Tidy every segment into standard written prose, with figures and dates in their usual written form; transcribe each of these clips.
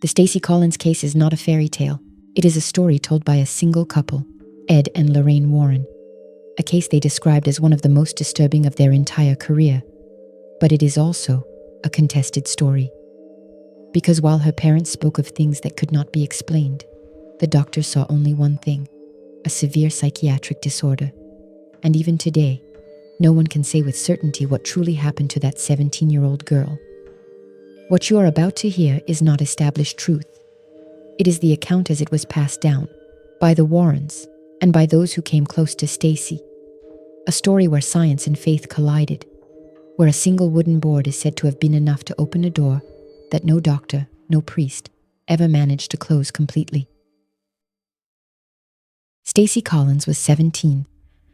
The Stacy Collins case is not a fairy tale. It is a story told by a single couple, Ed and Lorraine Warren. A case they described as one of the most disturbing of their entire career. But it is also a contested story. Because while her parents spoke of things that could not be explained, the doctors saw only one thing: a severe psychiatric disorder. And even today, no one can say with certainty what truly happened to that 17-year-old girl. What you are about to hear is not established truth. It is the account as it was passed down by the Warrens and by those who came close to Stacy. A story where science and faith collided, where a single wooden board is said to have been enough to open a door that no doctor, no priest, ever managed to close completely. Stacy Collins was 17,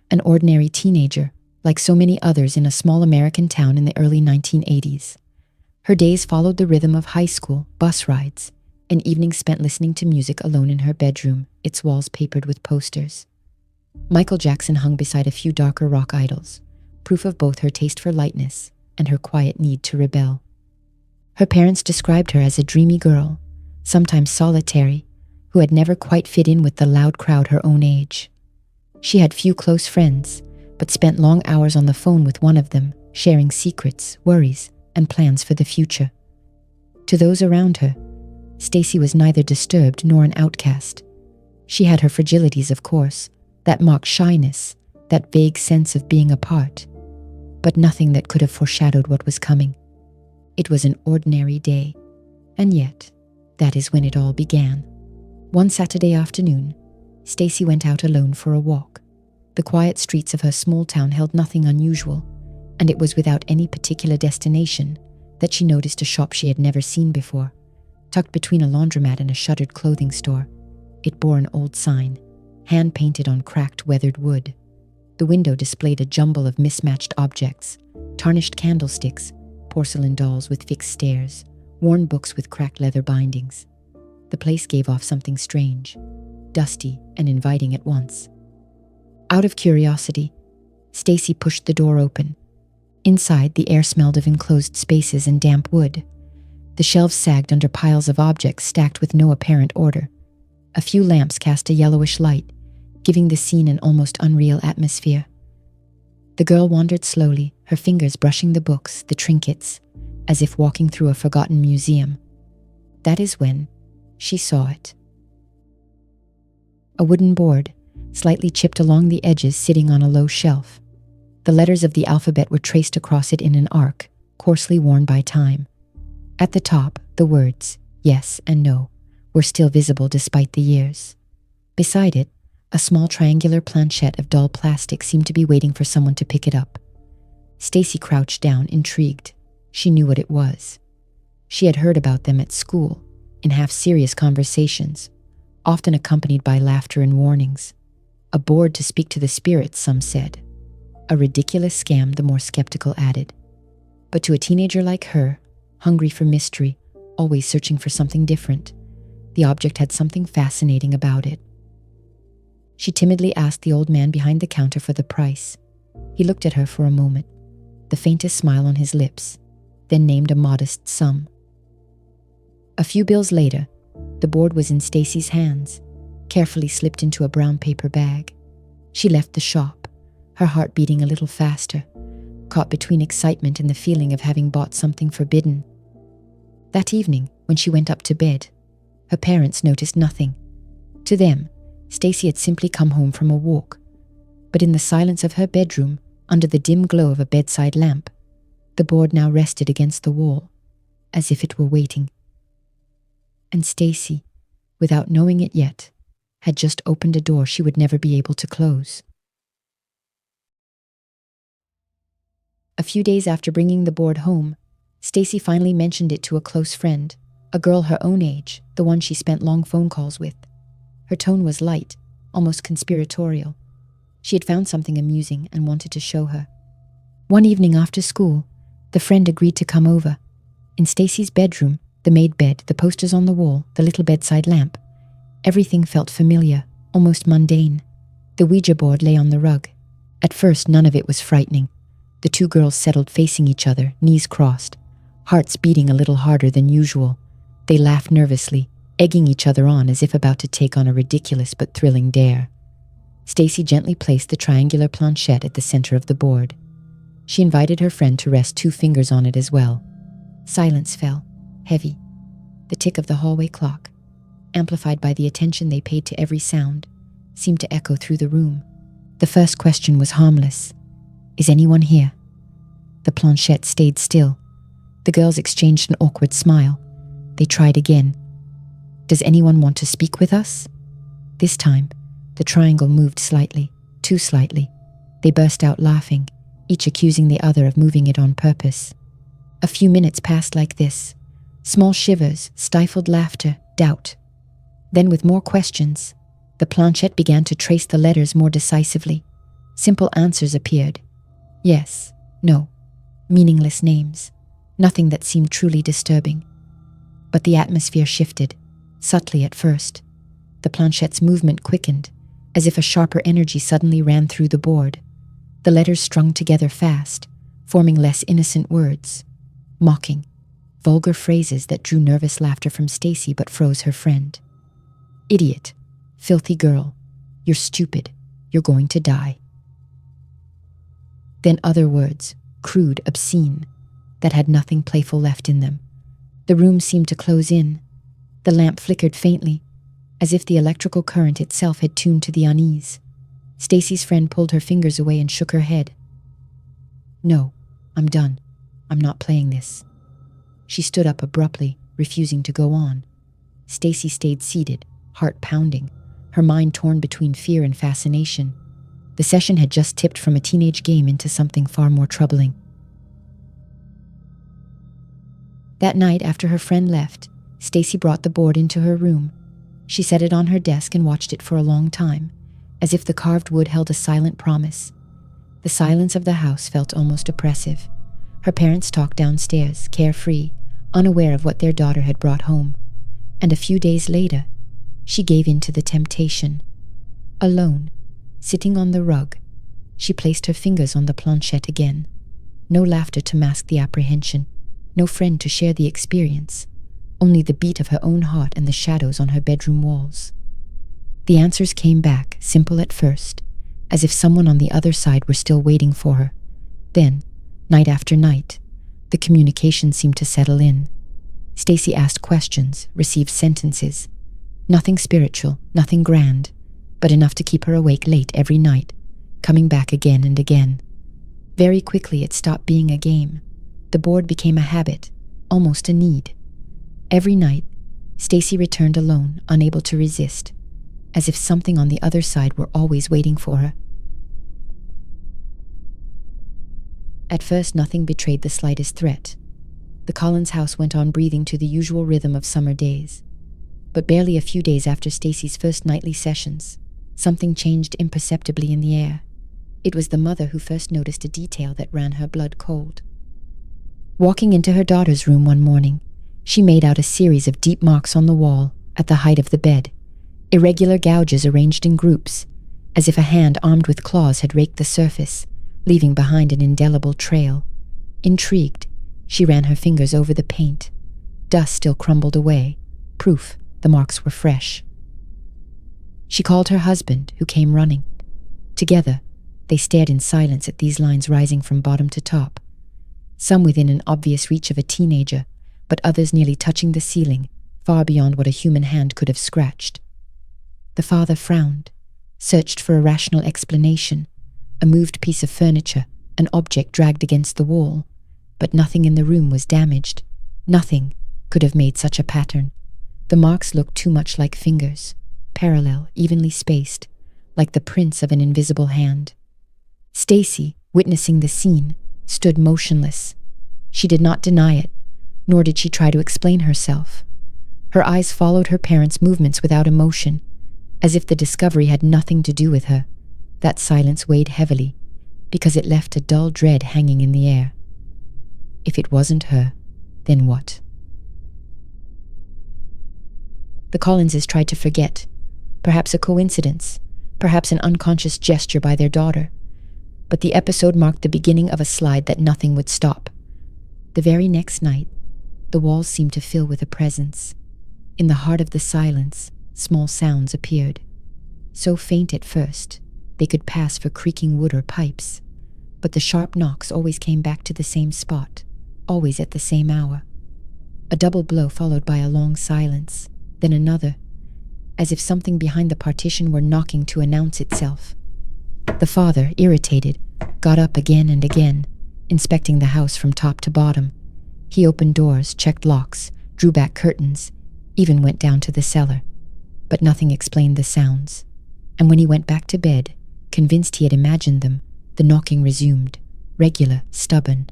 an ordinary teenager, like so many others in a small American town in the early 1980s. Her days followed the rhythm of high school, bus rides, and evenings spent listening to music alone in her bedroom, its walls papered with posters. Michael Jackson hung beside a few darker rock idols, proof of both her taste for lightness and her quiet need to rebel. Her parents described her as a dreamy girl, sometimes solitary, who had never quite fit in with the loud crowd her own age. She had few close friends, but spent long hours on the phone with one of them, sharing secrets, worries, and plans for the future. To those around her, Stacy was neither disturbed nor an outcast. She had her fragilities, of course, that mock shyness, that vague sense of being apart, but nothing that could have foreshadowed what was coming. It was an ordinary day, and yet, that is when it all began. One Saturday afternoon, Stacy went out alone for a walk. The quiet streets of her small town held nothing unusual, and it was without any particular destination that she noticed a shop she had never seen before. Tucked between a laundromat and a shuttered clothing store, it bore an old sign, hand-painted on cracked, weathered wood. The window displayed a jumble of mismatched objects, tarnished candlesticks, porcelain dolls with fixed stares, worn books with cracked leather bindings. The place gave off something strange, dusty and inviting at once. Out of curiosity, Stacy pushed the door open. Inside, the air smelled of enclosed spaces and damp wood. The shelves sagged under piles of objects stacked with no apparent order. A few lamps cast a yellowish light, giving the scene an almost unreal atmosphere. The girl wandered slowly, her fingers brushing the books, the trinkets, as if walking through a forgotten museum. That is when she saw it. A wooden board, slightly chipped along the edges, sitting on a low shelf. The letters of the alphabet were traced across it in an arc, coarsely worn by time. At the top, the words, yes and no, were still visible despite the years. Beside it, a small triangular planchette of dull plastic seemed to be waiting for someone to pick it up. Stacy crouched down, intrigued. She knew what it was. She had heard about them at school, in half-serious conversations, often accompanied by laughter and warnings. A board to speak to the spirits, some said. A ridiculous scam, the more skeptical added. But to a teenager like her, hungry for mystery, always searching for something different, the object had something fascinating about it. She timidly asked the old man behind the counter for the price. He looked at her for a moment, the faintest smile on his lips, then named a modest sum. A few bills later, the board was in Stacy's hands, carefully slipped into a brown paper bag. She left the shop, her heart beating a little faster, caught between excitement and the feeling of having bought something forbidden. That evening, when she went up to bed, her parents noticed nothing. To them, Stacy had simply come home from a walk, but in the silence of her bedroom, under the dim glow of a bedside lamp, the board now rested against the wall, as if it were waiting. And Stacy, without knowing it yet, had just opened a door she would never be able to close. A few days after bringing the board home, Stacy finally mentioned it to a close friend, a girl her own age, the one she spent long phone calls with. Her tone was light, almost conspiratorial. She had found something amusing and wanted to show her. One evening after school, the friend agreed to come over. In Stacy's bedroom, the made bed, the posters on the wall, the little bedside lamp, everything felt familiar, almost mundane. The Ouija board lay on the rug. At first, none of it was frightening. The two girls settled facing each other, knees crossed, hearts beating a little harder than usual, They laughed nervously, egging each other on as if about to take on a ridiculous but thrilling dare. Stacy gently placed the triangular planchette at the center of the board. She invited her friend to rest 2 fingers on it as well. Silence fell, heavy. The tick of the hallway clock, amplified by the attention they paid to every sound, seemed to echo through the room. The first question was harmless. "Is anyone here?" The planchette stayed still. The girls exchanged an awkward smile. They tried again. "Does anyone want to speak with us?" This time, the triangle moved slightly, too slightly. They burst out laughing, each accusing the other of moving it on purpose. A few minutes passed like this. Small shivers, stifled laughter, doubt. Then with more questions, the planchette began to trace the letters more decisively. Simple answers appeared. Yes, no, meaningless names. Nothing that seemed truly disturbing. But the atmosphere shifted, subtly at first. The planchette's movement quickened, as if a sharper energy suddenly ran through the board. The letters strung together fast, forming less innocent words. Mocking, vulgar phrases that drew nervous laughter from Stacy but froze her friend. "Idiot, filthy girl, you're stupid, you're going to die." Then other words, crude, obscene, that had nothing playful left in them. The room seemed to close in. The lamp flickered faintly, as if the electrical current itself had tuned to the unease. Stacy's friend pulled her fingers away and shook her head. "No, I'm done. I'm not playing this." She stood up abruptly, refusing to go on. Stacy stayed seated, heart pounding, her mind torn between fear and fascination. The session had just tipped from a teenage game into something far more troubling. That night, after her friend left, Stacy brought the board into her room. She set it on her desk and watched it for a long time, as if the carved wood held a silent promise. The silence of the house felt almost oppressive. Her parents talked downstairs, carefree, unaware of what their daughter had brought home. And a few days later, she gave in to the temptation. Alone, sitting on the rug, she placed her fingers on the planchette again. No laughter to mask the apprehension, no friend to share the experience, only the beat of her own heart and the shadows on her bedroom walls. The answers came back, simple at first, as if someone on the other side were still waiting for her. Then, night after night, the communication seemed to settle in. Stacy asked questions, received sentences. Nothing spiritual, nothing grand, but enough to keep her awake late every night, coming back again and again. Very quickly it stopped being a game. The board became a habit, almost a need. Every night, Stacy returned alone, unable to resist, as if something on the other side were always waiting for her. At first, nothing betrayed the slightest threat. The Collins house went on breathing to the usual rhythm of summer days. But barely a few days after Stacy's first nightly sessions, something changed imperceptibly in the air. It was the mother who first noticed a detail that ran her blood cold. Walking into her daughter's room one morning, she made out a series of deep marks on the wall at the height of the bed, irregular gouges arranged in groups, as if a hand armed with claws had raked the surface, leaving behind an indelible trail. Intrigued, she ran her fingers over the paint. Dust still crumbled away, proof the marks were fresh. She called her husband, who came running. Together, they stared in silence at these lines rising from bottom to top, some within an obvious reach of a teenager, but others nearly touching the ceiling, far beyond what a human hand could have scratched. The father frowned, searched for a rational explanation, a moved piece of furniture, an object dragged against the wall, but nothing in the room was damaged. Nothing could have made such a pattern. The marks looked too much like fingers, parallel, evenly spaced, like the prints of an invisible hand. Stacy, witnessing the scene, stood motionless. She did not deny it, nor did she try to explain herself. Her eyes followed her parents' movements without emotion, as if the discovery had nothing to do with her. That silence weighed heavily, because it left a dull dread hanging in the air. If it wasn't her, then what? The Collinses tried to forget. Perhaps a coincidence, perhaps an unconscious gesture by their daughter. But the episode marked the beginning of a slide that nothing would stop. The very next night, the walls seemed to fill with a presence. In the heart of the silence, small sounds appeared. So faint at first, they could pass for creaking wood or pipes. But the sharp knocks always came back to the same spot, always at the same hour. A double blow followed by a long silence, then another, as if something behind the partition were knocking to announce itself. The father, irritated, got up again and again, inspecting the house from top to bottom. He opened doors, checked locks, drew back curtains, even went down to the cellar. But nothing explained the sounds. And when he went back to bed, convinced he had imagined them, the knocking resumed, regular, stubborn.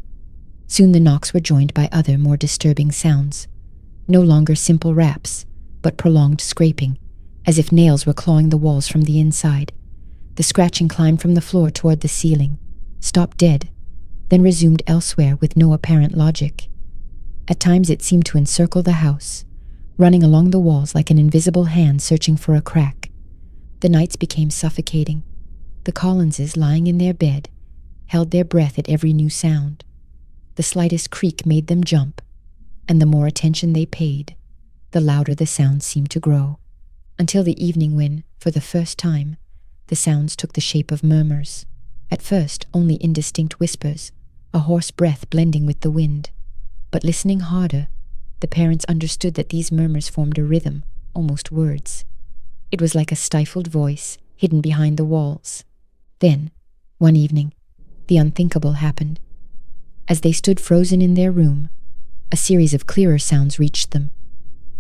Soon the knocks were joined by other, more disturbing sounds. No longer simple raps, but prolonged scraping, as if nails were clawing the walls from the inside. The scratching climbed from the floor toward the ceiling, stopped dead, then resumed elsewhere with no apparent logic. At times it seemed to encircle the house, running along the walls like an invisible hand searching for a crack. The nights became suffocating. The Collinses, lying in their bed, held their breath at every new sound. The slightest creak made them jump, and the more attention they paid, the louder the sounds seemed to grow, until the evening when, for the first time, the sounds took the shape of murmurs. At first, only indistinct whispers, a hoarse breath blending with the wind. But listening harder, the parents understood that these murmurs formed a rhythm, almost words. It was like a stifled voice, hidden behind the walls. Then, one evening, the unthinkable happened. As they stood frozen in their room, a series of clearer sounds reached them.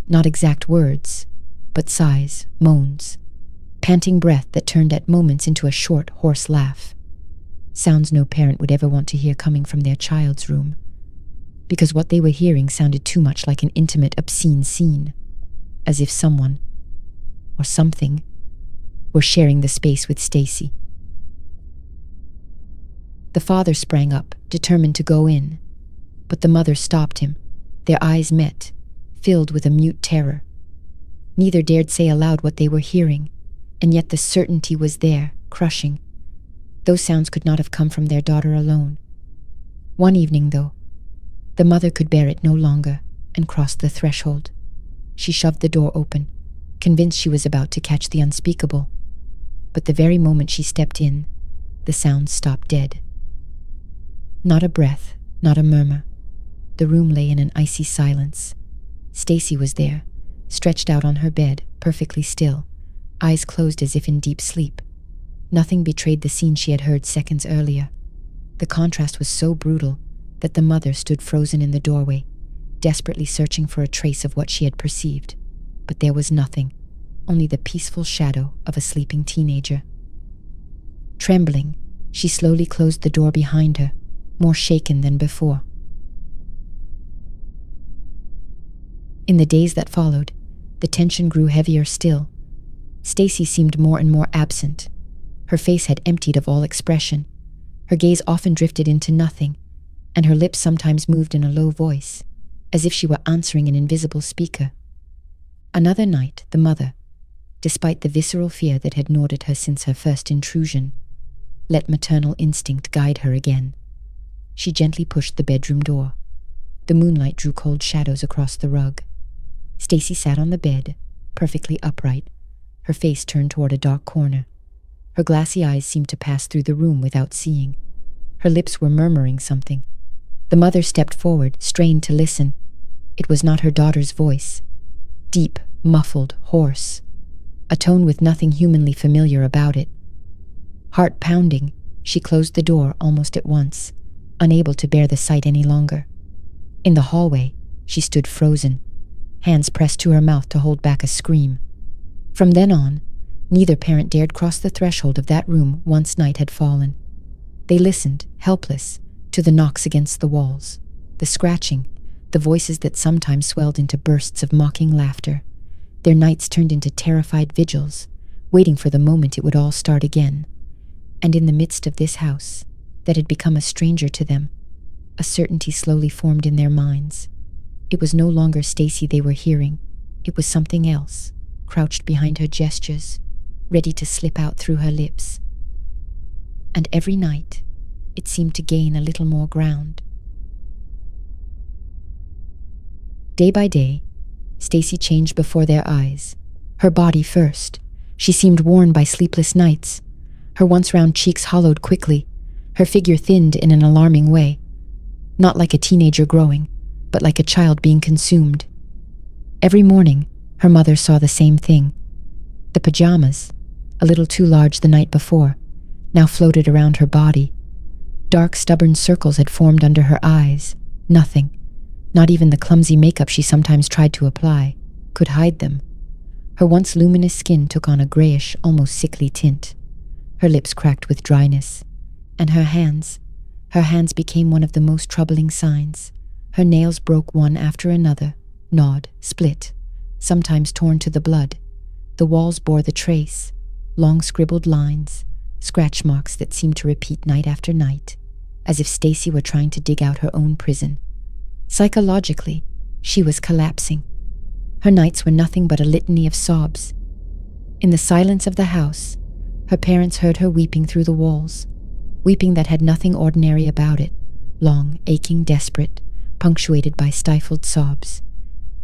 Not exact words, but sighs, moans, panting breath that turned at moments into a short, hoarse laugh. Sounds no parent would ever want to hear coming from their child's room, because what they were hearing sounded too much like an intimate, obscene scene, as if someone, or something, were sharing the space with Stacy. The father sprang up, determined to go in, but the mother stopped him. Their eyes met, filled with a mute terror. Neither dared say aloud what they were hearing, and yet the certainty was there, crushing. Those sounds could not have come from their daughter alone. One evening, though, the mother could bear it no longer and crossed the threshold. She shoved the door open, convinced she was about to catch the unspeakable. But the very moment she stepped in, the sounds stopped dead. Not a breath, not a murmur. The room lay in an icy silence. Stacy was there, stretched out on her bed, perfectly still, eyes closed as if in deep sleep. Nothing betrayed the scene she had heard seconds earlier. The contrast was so brutal that the mother stood frozen in the doorway, desperately searching for a trace of what she had perceived. But there was nothing, only the peaceful shadow of a sleeping teenager. Trembling, she slowly closed the door behind her, more shaken than before. In the days that followed, the tension grew heavier still. Stacy seemed more and more absent. Her face had emptied of all expression. Her gaze often drifted into nothing, and her lips sometimes moved in a low voice, as if she were answering an invisible speaker. Another night, the mother, despite the visceral fear that had gnawed at her since her first intrusion, let maternal instinct guide her again. She gently pushed the bedroom door. The moonlight drew cold shadows across the rug. Stacy sat on the bed, perfectly upright, her face turned toward a dark corner. Her glassy eyes seemed to pass through the room without seeing. Her lips were murmuring something. The mother stepped forward, strained to listen. It was not her daughter's voice. Deep, muffled, hoarse. A tone with nothing humanly familiar about it. Heart pounding, she closed the door almost at once, unable to bear the sight any longer. In the hallway, she stood frozen, hands pressed to her mouth to hold back a scream. From then on, neither parent dared cross the threshold of that room once night had fallen. They listened, helpless, to the knocks against the walls, the scratching, the voices that sometimes swelled into bursts of mocking laughter. Their nights turned into terrified vigils, waiting for the moment it would all start again. And in the midst of this house, that had become a stranger to them, a certainty slowly formed in their minds. It was no longer Stacy they were hearing. It was something else, crouched behind her gestures, ready to slip out through her lips. And every night, it seemed to gain a little more ground. Day by day, Stacy changed before their eyes. Her body first. She seemed worn by sleepless nights. Her once round cheeks hollowed quickly. Her figure thinned in an alarming way. Not like a teenager growing, but like a child being consumed. Every morning, her mother saw the same thing. The pajamas, a little too large the night before, now floated around her body. Dark, stubborn circles had formed under her eyes. Nothing, not even the clumsy makeup she sometimes tried to apply, could hide them. Her once luminous skin took on a grayish, almost sickly tint. Her lips cracked with dryness. And her hands became one of the most troubling signs. Her nails broke one after another, gnawed, split, sometimes torn to the blood. The walls bore the trace, long scribbled lines, scratch marks that seemed to repeat night after night, as if Stacy were trying to dig out her own prison. Psychologically, she was collapsing. Her nights were nothing but a litany of sobs. In the silence of the house, her parents heard her weeping through the walls, weeping that had nothing ordinary about it, long, aching, desperate, punctuated by stifled sobs.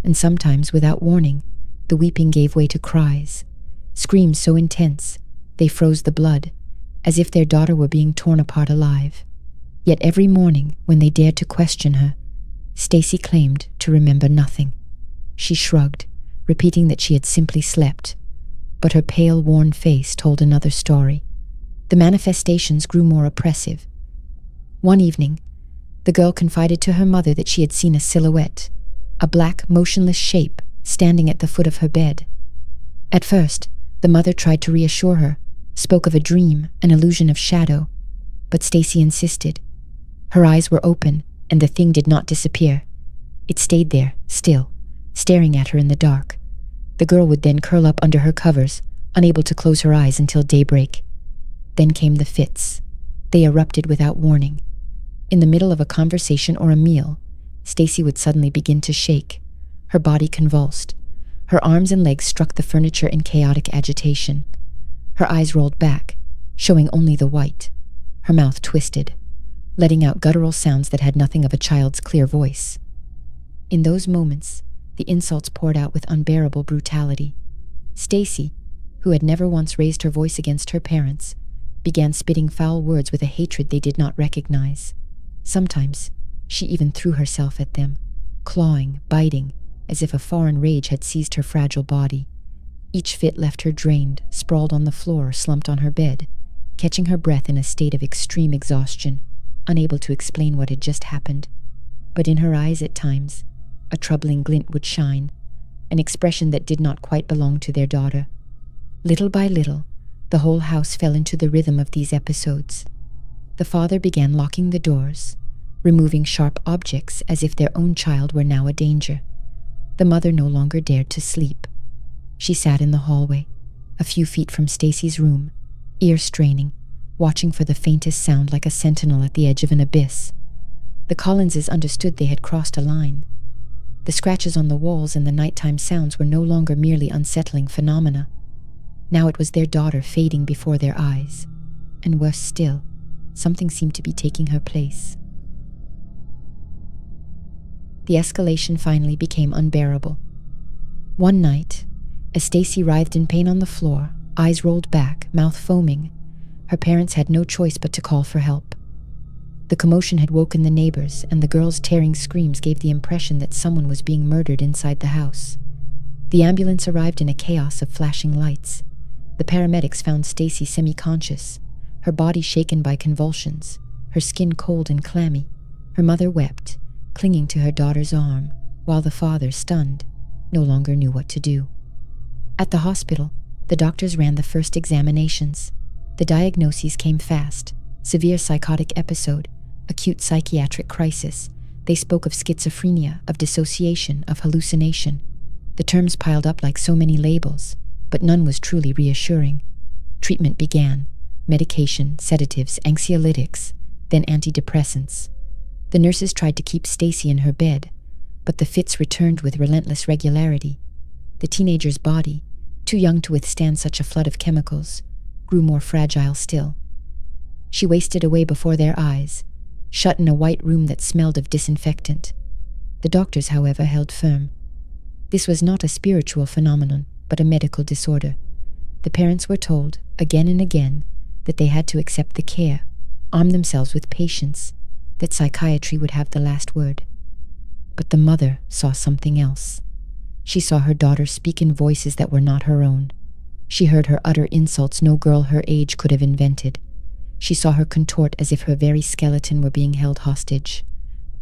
And sometimes, without warning, the weeping gave way to cries, screams so intense they froze the blood, as if their daughter were being torn apart alive. Yet every morning, when they dared to question her, Stacy claimed to remember nothing. She shrugged, repeating that she had simply slept. But her pale, worn face told another story. The manifestations grew more oppressive. One evening, the girl confided to her mother that she had seen a silhouette, a black, motionless shape standing at the foot of her bed. At first, the mother tried to reassure her, spoke of a dream, an illusion of shadow, but Stacy insisted. Her eyes were open, and the thing did not disappear. It stayed there, still, staring at her in the dark. The girl would then curl up under her covers, unable to close her eyes until daybreak. Then came the fits. They erupted without warning. In the middle of a conversation or a meal, Stacy would suddenly begin to shake. Her body convulsed. Her arms and legs struck the furniture in chaotic agitation. Her eyes rolled back, showing only the white. Her mouth twisted, letting out guttural sounds that had nothing of a child's clear voice. In those moments, the insults poured out with unbearable brutality. Stacy, who had never once raised her voice against her parents, began spitting foul words with a hatred they did not recognize. Sometimes, she even threw herself at them, clawing, biting, as if a foreign rage had seized her fragile body. Each fit left her drained, sprawled on the floor or slumped on her bed, catching her breath in a state of extreme exhaustion, unable to explain what had just happened. But in her eyes at times, a troubling glint would shine, an expression that did not quite belong to their daughter. Little by little, the whole house fell into the rhythm of these episodes. The father began locking the doors, removing sharp objects as if their own child were now a danger. The mother no longer dared to sleep. She sat in the hallway, a few feet from Stacy's room, ear straining, watching for the faintest sound like a sentinel at the edge of an abyss. The Collinses understood they had crossed a line. The scratches on the walls and the nighttime sounds were no longer merely unsettling phenomena. Now it was their daughter fading before their eyes. And worse still, something seemed to be taking her place. The escalation finally became unbearable. One night, as Stacy writhed in pain on the floor, eyes rolled back, mouth foaming, her parents had no choice but to call for help. The commotion had woken the neighbors, and the girl's tearing screams gave the impression that someone was being murdered inside the house. The ambulance arrived in a chaos of flashing lights. The paramedics found Stacy semi-conscious, her body shaken by convulsions, her skin cold and clammy. Her mother wept, clinging to her daughter's arm, while the father, stunned, no longer knew what to do. At the hospital, the doctors ran the first examinations. The diagnoses came fast: severe psychotic episode, acute psychiatric crisis. They spoke of schizophrenia, of dissociation, of hallucination. The terms piled up like so many labels, but none was truly reassuring. Treatment began: medication, sedatives, anxiolytics, then antidepressants. The nurses tried to keep Stacy in her bed, but the fits returned with relentless regularity. The teenager's body, too young to withstand such a flood of chemicals, grew more fragile still. She wasted away before their eyes, shut in a white room that smelled of disinfectant. The doctors, however, held firm. This was not a spiritual phenomenon, but a medical disorder. The parents were told, again and again, that they had to accept the care, arm themselves with patience, that psychiatry would have the last word. But the mother saw something else. She saw her daughter speak in voices that were not her own. She heard her utter insults no girl her age could have invented. She saw her contort as if her very skeleton were being held hostage.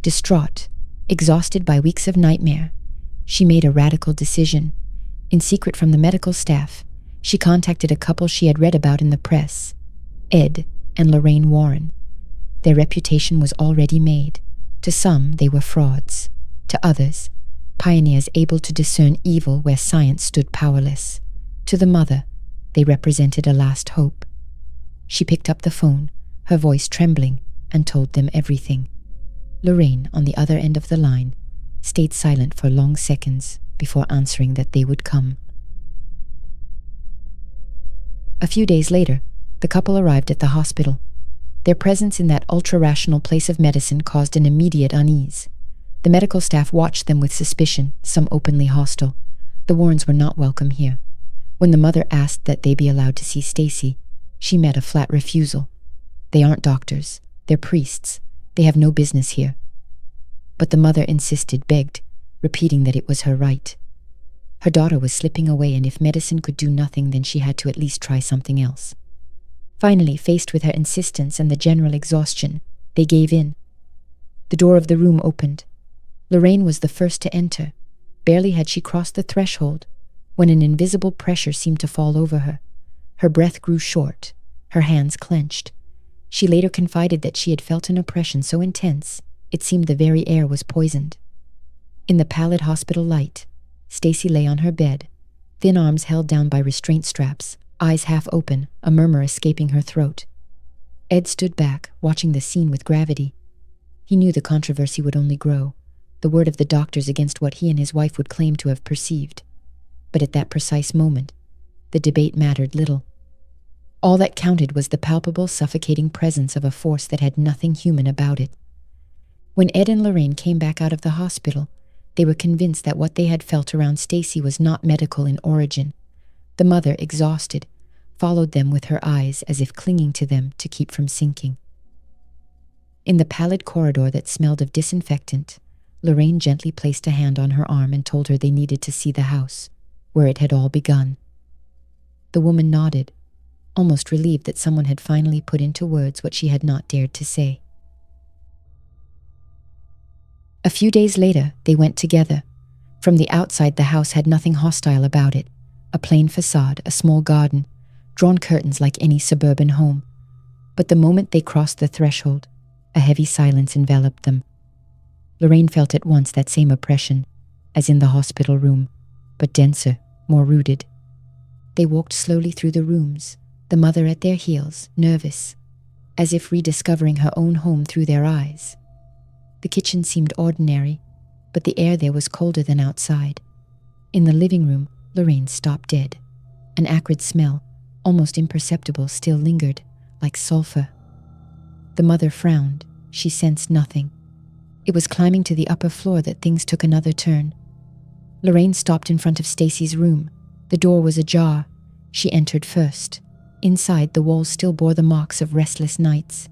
Distraught, exhausted by weeks of nightmare, she made a radical decision. In secret from the medical staff, she contacted a couple she had read about in the press, Ed and Lorraine Warren. Their reputation was already made. To some, they were frauds. To others, pioneers able to discern evil where science stood powerless. To the mother, they represented a last hope. She picked up the phone, her voice trembling, and told them everything. Lorraine, on the other end of the line, stayed silent for long seconds before answering that they would come. A few days later, the couple arrived at the hospital. Their presence in that ultra-rational place of medicine caused an immediate unease. The medical staff watched them with suspicion, some openly hostile. The Warrens were not welcome here. When the mother asked that they be allowed to see Stacy, she met a flat refusal. They aren't doctors. They're priests. They have no business here. But the mother insisted, begged, repeating that it was her right. Her daughter was slipping away, and if medicine could do nothing, then she had to at least try something else. Finally, faced with her insistence and the general exhaustion, they gave in. The door of the room opened. Lorraine was the first to enter. Barely had she crossed the threshold when an invisible pressure seemed to fall over her. Her breath grew short, her hands clenched. She later confided that she had felt an oppression so intense, it seemed the very air was poisoned. In the pallid hospital light, Stacy lay on her bed, thin arms held down by restraint straps, eyes half open, a murmur escaping her throat. Ed stood back, watching the scene with gravity. He knew the controversy would only grow, the word of the doctors against what he and his wife would claim to have perceived. But at that precise moment, the debate mattered little. All that counted was the palpable, suffocating presence of a force that had nothing human about it. When Ed and Lorraine came back out of the hospital, they were convinced that what they had felt around Stacy was not medical in origin. The mother, exhausted, followed them with her eyes as if clinging to them to keep from sinking. In the pallid corridor that smelled of disinfectant, Lorraine gently placed a hand on her arm and told her they needed to see the house, where it had all begun. The woman nodded, almost relieved that someone had finally put into words what she had not dared to say. A few days later, they went together. From the outside, the house had nothing hostile about it. A plain facade, a small garden, drawn curtains like any suburban home. But the moment they crossed the threshold, a heavy silence enveloped them. Lorraine felt at once that same oppression, as in the hospital room, but denser, more rooted. They walked slowly through the rooms, the mother at their heels, nervous, as if rediscovering her own home through their eyes. The kitchen seemed ordinary, but the air there was colder than outside. In the living room, Lorraine stopped dead. An acrid smell, almost imperceptible, still lingered, like sulfur. The mother frowned. She sensed nothing. It was climbing to the upper floor that things took another turn. Lorraine stopped in front of Stacy's room. The door was ajar. She entered first. Inside, the walls still bore the marks of restless nights.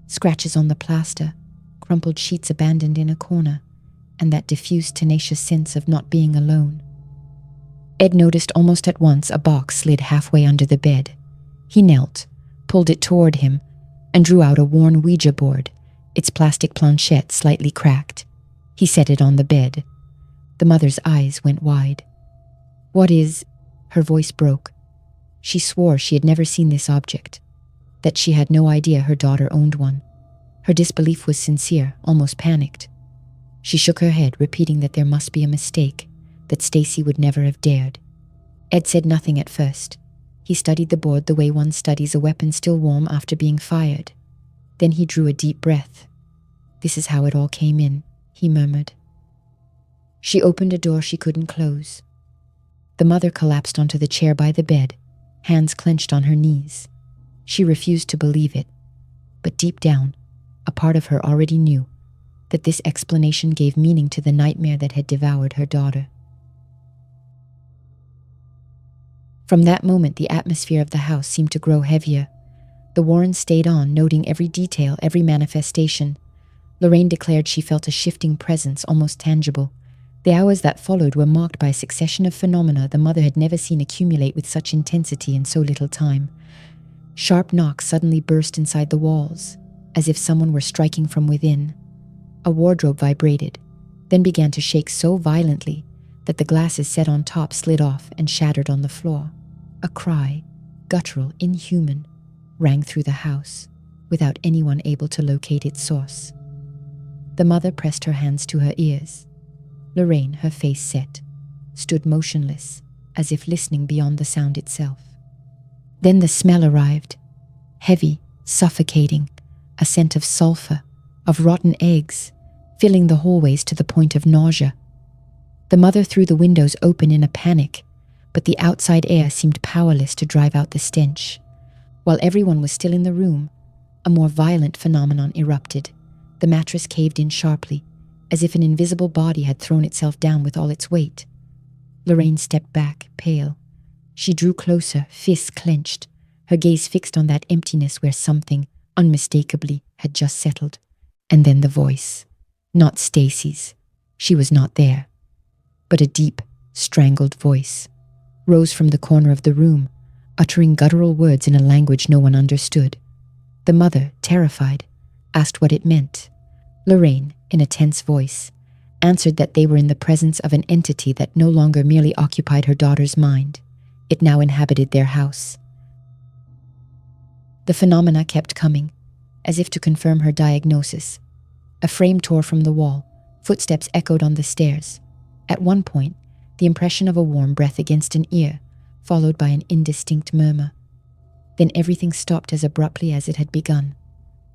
Scratches on the plaster, crumpled sheets abandoned in a corner, and that diffused, tenacious sense of not being alone. Ed noticed almost at once a box slid halfway under the bed. He knelt, pulled it toward him, and drew out a worn Ouija board, its plastic planchette slightly cracked. He set it on the bed. The mother's eyes went wide. "What is—" Her voice broke. She swore she had never seen this object, that she had no idea her daughter owned one. Her disbelief was sincere, almost panicked. She shook her head, repeating that there must be a mistake, that Stacy would never have dared. Ed said nothing at first. He studied the board the way one studies a weapon still warm after being fired. Then he drew a deep breath. "This is how it all came in," he murmured. She opened a door she couldn't close. The mother collapsed onto the chair by the bed, hands clenched on her knees. She refused to believe it, but deep down, a part of her already knew that this explanation gave meaning to the nightmare that had devoured her daughter. From that moment, the atmosphere of the house seemed to grow heavier. The Warrens stayed on, noting every detail, every manifestation. Lorraine declared she felt a shifting presence, almost tangible. The hours that followed were marked by a succession of phenomena the mother had never seen accumulate with such intensity in so little time. Sharp knocks suddenly burst inside the walls, as if someone were striking from within. A wardrobe vibrated, then began to shake so violently that the glasses set on top slid off and shattered on the floor. A cry, guttural, inhuman, rang through the house, without anyone able to locate its source. The mother pressed her hands to her ears. Lorraine, her face set, stood motionless, as if listening beyond the sound itself. Then the smell arrived, heavy, suffocating, a scent of sulfur, of rotten eggs, filling the hallways to the point of nausea. The mother threw the windows open in a panic, but the outside air seemed powerless to drive out the stench. While everyone was still in the room, a more violent phenomenon erupted. The mattress caved in sharply, as if an invisible body had thrown itself down with all its weight. Lorraine stepped back, pale. She drew closer, fists clenched, her gaze fixed on that emptiness where something, unmistakably, had just settled. And then the voice. Not Stacy's. She was not there. But a deep, strangled voice rose from the corner of the room, uttering guttural words in a language no one understood. The mother, terrified, asked what it meant. Lorraine, in a tense voice, answered that they were in the presence of an entity that no longer merely occupied her daughter's mind. It now inhabited their house. The phenomena kept coming, as if to confirm her diagnosis. A frame tore from the wall, footsteps echoed on the stairs. At one point, the impression of a warm breath against an ear, followed by an indistinct murmur. Then everything stopped as abruptly as it had begun.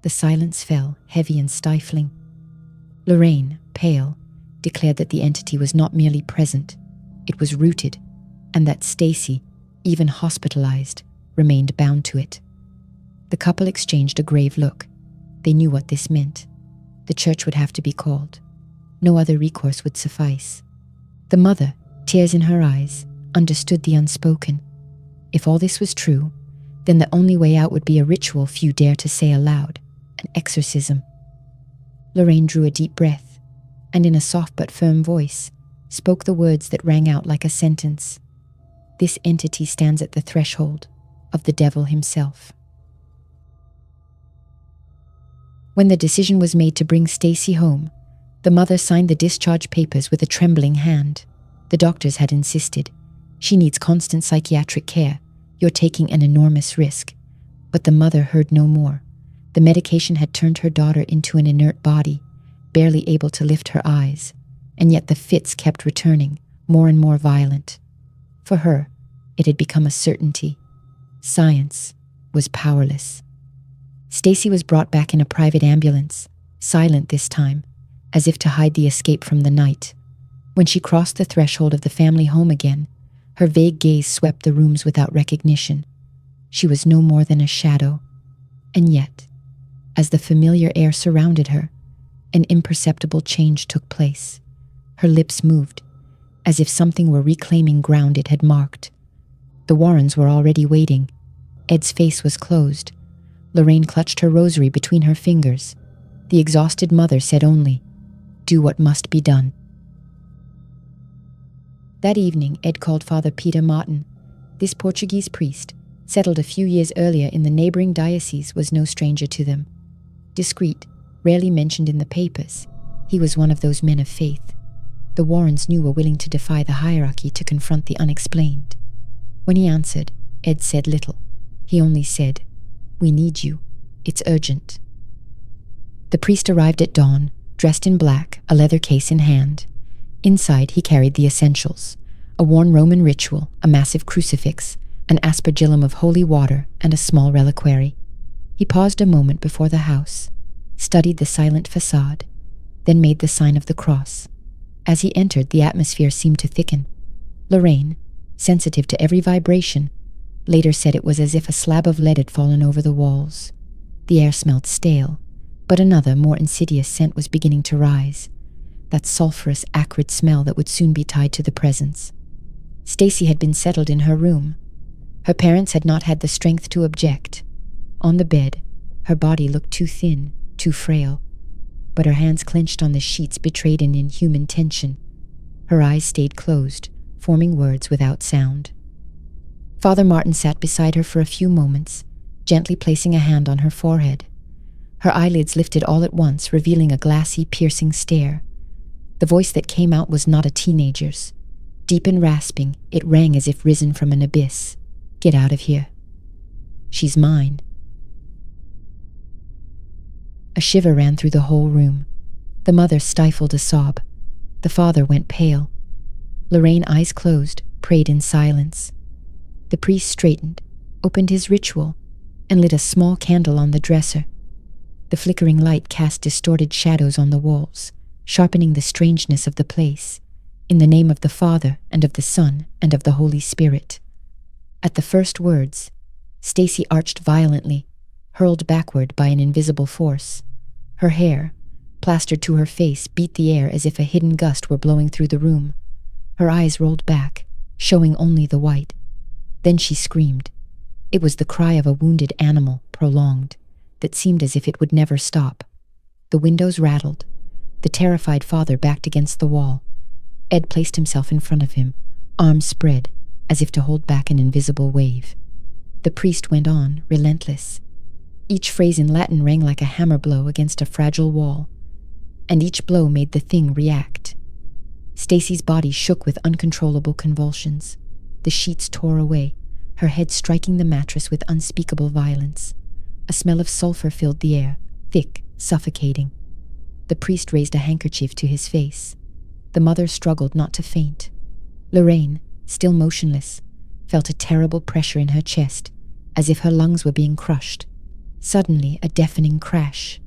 The silence fell, heavy and stifling. Lorraine, pale, declared that the entity was not merely present, it was rooted, and that Stacy, even hospitalized, remained bound to it. The couple exchanged a grave look. They knew what this meant. The church would have to be called. No other recourse would suffice. The mother, tears in her eyes, understood the unspoken. If all this was true, then the only way out would be a ritual few dare to say aloud, an exorcism. Lorraine drew a deep breath, and in a soft but firm voice, spoke the words that rang out like a sentence. This entity stands at the threshold of the devil himself. When the decision was made to bring Stacy home, the mother signed the discharge papers with a trembling hand. The doctors had insisted, "She needs constant psychiatric care. You're taking an enormous risk." But the mother heard no more. The medication had turned her daughter into an inert body, barely able to lift her eyes, and yet the fits kept returning, more and more violent. For her, it had become a certainty. Science was powerless. Stacy was brought back in a private ambulance, silent this time, as if to hide the escape from the night. When she crossed the threshold of the family home again, her vague gaze swept the rooms without recognition. She was no more than a shadow. And yet, as the familiar air surrounded her, an imperceptible change took place. Her lips moved, as if something were reclaiming ground it had marked. The Warrens were already waiting. Ed's face was closed. Lorraine clutched her rosary between her fingers. The exhausted mother said only, "Do what must be done." That evening, Ed called Father Peter Martin. This Portuguese priest, settled a few years earlier in the neighboring diocese, was no stranger to them. Discreet, rarely mentioned in the papers, he was one of those men of faith the Warrens knew were willing to defy the hierarchy to confront the unexplained. When he answered, Ed said little. He only said, "We need you. It's urgent." The priest arrived at dawn, dressed in black, a leather case in hand. Inside, he carried the essentials: a worn Roman ritual, a massive crucifix, an aspergillum of holy water, and a small reliquary. He paused a moment before the house, studied the silent facade, then made the sign of the cross. As he entered, the atmosphere seemed to thicken. Lorraine, sensitive to every vibration, later said it was as if a slab of lead had fallen over the walls. The air smelled stale, but another, more insidious scent was beginning to rise, that sulphurous, acrid smell that would soon be tied to the presence. Stacy had been settled in her room, Her parents had not had the strength to object. On the bed, her body looked too thin, too frail, but her hands clenched on the sheets betrayed an inhuman tension. Her eyes stayed closed, forming words without sound. Father Martin sat beside her for a few moments, gently placing a hand on her forehead. Her eyelids lifted all at once, revealing a glassy, piercing stare. The voice that came out was not a teenager's. Deep and rasping, it rang as if risen from an abyss. "Get out of here. She's mine." A shiver ran through the whole room. The mother stifled a sob. The father went pale. Lorraine, eyes closed, prayed in silence. The priest straightened, opened his ritual, and lit a small candle on the dresser. The flickering light cast distorted shadows on the walls, sharpening the strangeness of the place. "In the name of the Father, and of the Son, and of the Holy Spirit." At the first words, Stacy arched violently, hurled backward by an invisible force. Her hair, plastered to her face, beat the air as if a hidden gust were blowing through the room. Her eyes rolled back, showing only the white. Then she screamed. It was the cry of a wounded animal, prolonged, that seemed as if it would never stop. The windows rattled. The terrified father backed against the wall. Ed placed himself in front of him, arms spread, as if to hold back an invisible wave. The priest went on, relentless. Each phrase in Latin rang like a hammer blow against a fragile wall, and each blow made the thing react. Stacy's body shook with uncontrollable convulsions. The sheets tore away, her head striking the mattress with unspeakable violence. A smell of sulfur filled the air, thick, suffocating. The priest raised a handkerchief to his face. The mother struggled not to faint. Lorraine, still motionless, felt a terrible pressure in her chest, as if her lungs were being crushed. Suddenly, a deafening crash.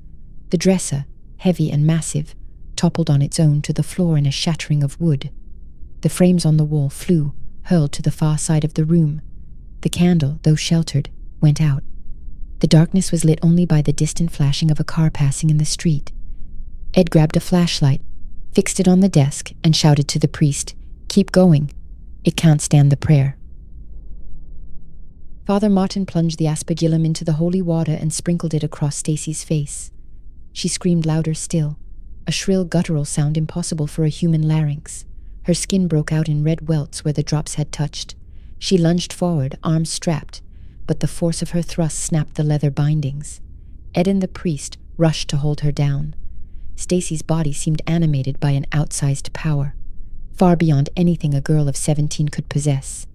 The dresser, heavy and massive, toppled on its own to the floor in a shattering of wood. The frames on the wall flew, hurled to the far side of the room. The candle, though sheltered, went out. The darkness was lit only by the distant flashing of a car passing in the street. Ed grabbed a flashlight, fixed it on the desk, and shouted to the priest, "Keep going. It can't stand the prayer." Father Martin plunged the aspergillum into the holy water and sprinkled it across Stacy's face. She screamed louder still, a shrill guttural sound impossible for a human larynx. Her skin broke out in red welts where the drops had touched. She lunged forward, arms strapped, but the force of her thrust snapped the leather bindings. Ed and the priest rushed to hold her down. Stacy's body seemed animated by an outsized power, far beyond anything a girl of 17 could possess.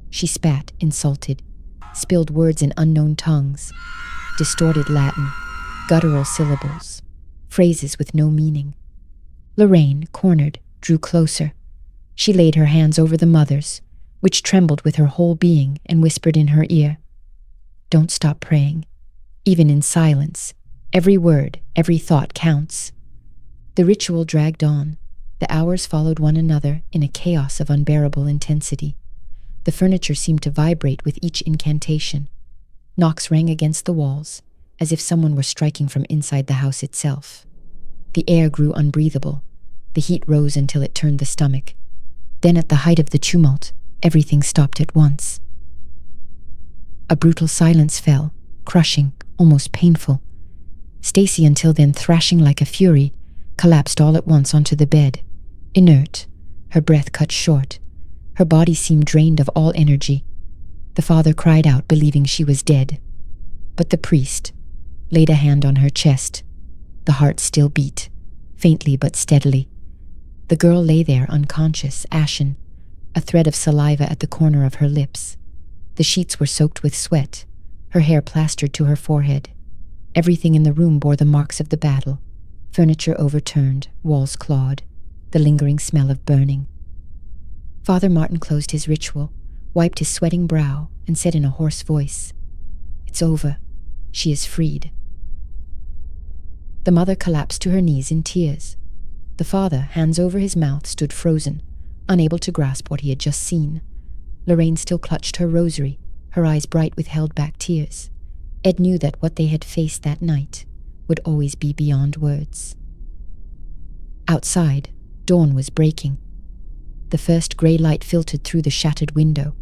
She spat, insulted, spilled words in unknown tongues, distorted Latin, guttural syllables, phrases with no meaning. Lorraine, cornered, drew closer. She laid her hands over the mother's, which trembled with her whole being, and whispered in her ear, "Don't stop praying. Even in silence, every word, every thought counts." The ritual dragged on. The hours followed one another in a chaos of unbearable intensity. The furniture seemed to vibrate with each incantation. Knocks rang against the walls, as if someone were striking from inside the house itself. The air grew unbreathable. The heat rose until it turned the stomach. Then, at the height of the tumult, everything stopped at once. A brutal silence fell, crushing, almost painful. Stacy, until then thrashing like a fury, collapsed all at once onto the bed, inert, her breath cut short. Her body seemed drained of all energy. The father cried out, believing she was dead. But the priest laid a hand on her chest. The heart still beat, faintly but steadily. The girl lay there unconscious, ashen, a thread of saliva at the corner of her lips. The sheets were soaked with sweat, her hair plastered to her forehead. Everything in the room bore the marks of the battle. Furniture overturned, walls clawed, the lingering smell of burning. Father Martin closed his ritual, wiped his sweating brow, and said in a hoarse voice, "It's over. She is freed." The mother collapsed to her knees in tears. The father, hands over his mouth, stood frozen, unable to grasp what he had just seen. Lorraine still clutched her rosary, her eyes bright with held-back tears. Ed knew that what they had faced that night would always be beyond words. Outside, dawn was breaking. The first grey light filtered through the shattered window.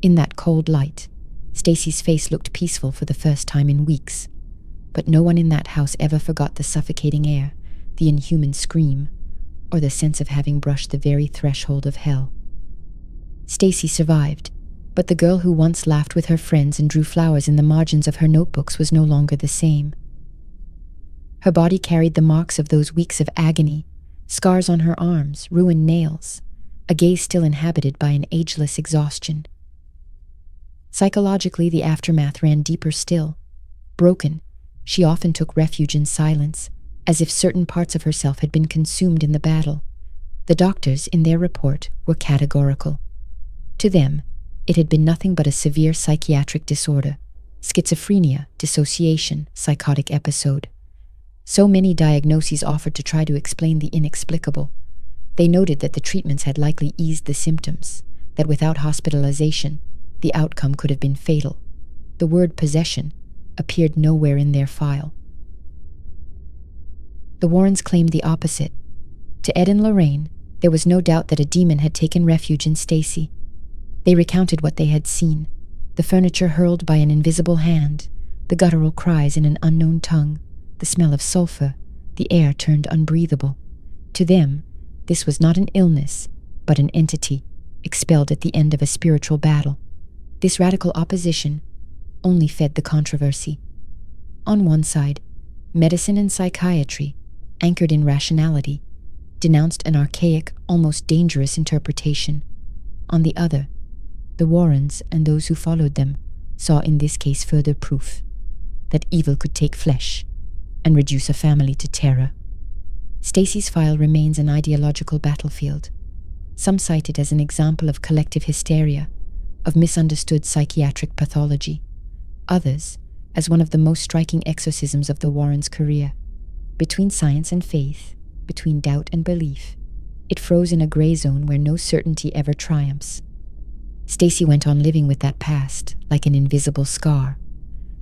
In that cold light, Stacy's face looked peaceful for the first time in weeks. But no one in that house ever forgot the suffocating air, the inhuman scream, or the sense of having brushed the very threshold of hell. Stacy survived, but the girl who once laughed with her friends and drew flowers in the margins of her notebooks was no longer the same. Her body carried the marks of those weeks of agony, scars on her arms, ruined nails, a gaze still inhabited by an ageless exhaustion. Psychologically, the aftermath ran deeper still. Broken, she often took refuge in silence, as if certain parts of herself had been consumed in the battle. The doctors, in their report, were categorical. To them, it had been nothing but a severe psychiatric disorder, schizophrenia, dissociation, psychotic episode. So many diagnoses offered to try to explain the inexplicable. They noted that the treatments had likely eased the symptoms, that without hospitalization, the outcome could have been fatal. The word possession appeared nowhere in their file. The Warrens claimed the opposite. To Ed and Lorraine, there was no doubt that a demon had taken refuge in Stacy. They recounted what they had seen: the furniture hurled by an invisible hand, the guttural cries in an unknown tongue, the smell of sulfur, the air turned unbreathable. To them, this was not an illness, but an entity, expelled at the end of a spiritual battle. This radical opposition only fed the controversy. On one side, medicine and psychiatry, anchored in rationality, denounced an archaic, almost dangerous interpretation. On the other, the Warrens and those who followed them saw in this case further proof that evil could take flesh and reduce a family to terror. Stacy's file remains an ideological battlefield. Some cite it as an example of collective hysteria, of misunderstood psychiatric pathology. Others, as one of the most striking exorcisms of the Warrens' career. Between science and faith, between doubt and belief, it froze in a gray zone where no certainty ever triumphs. Stacy went on living with that past, like an invisible scar.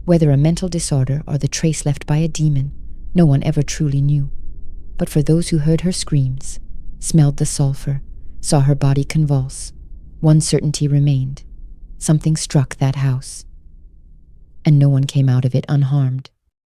Whether a mental disorder or the trace left by a demon, no one ever truly knew. But for those who heard her screams, smelled the sulfur, saw her body convulse, one certainty remained: something struck that house. And no one came out of it unharmed.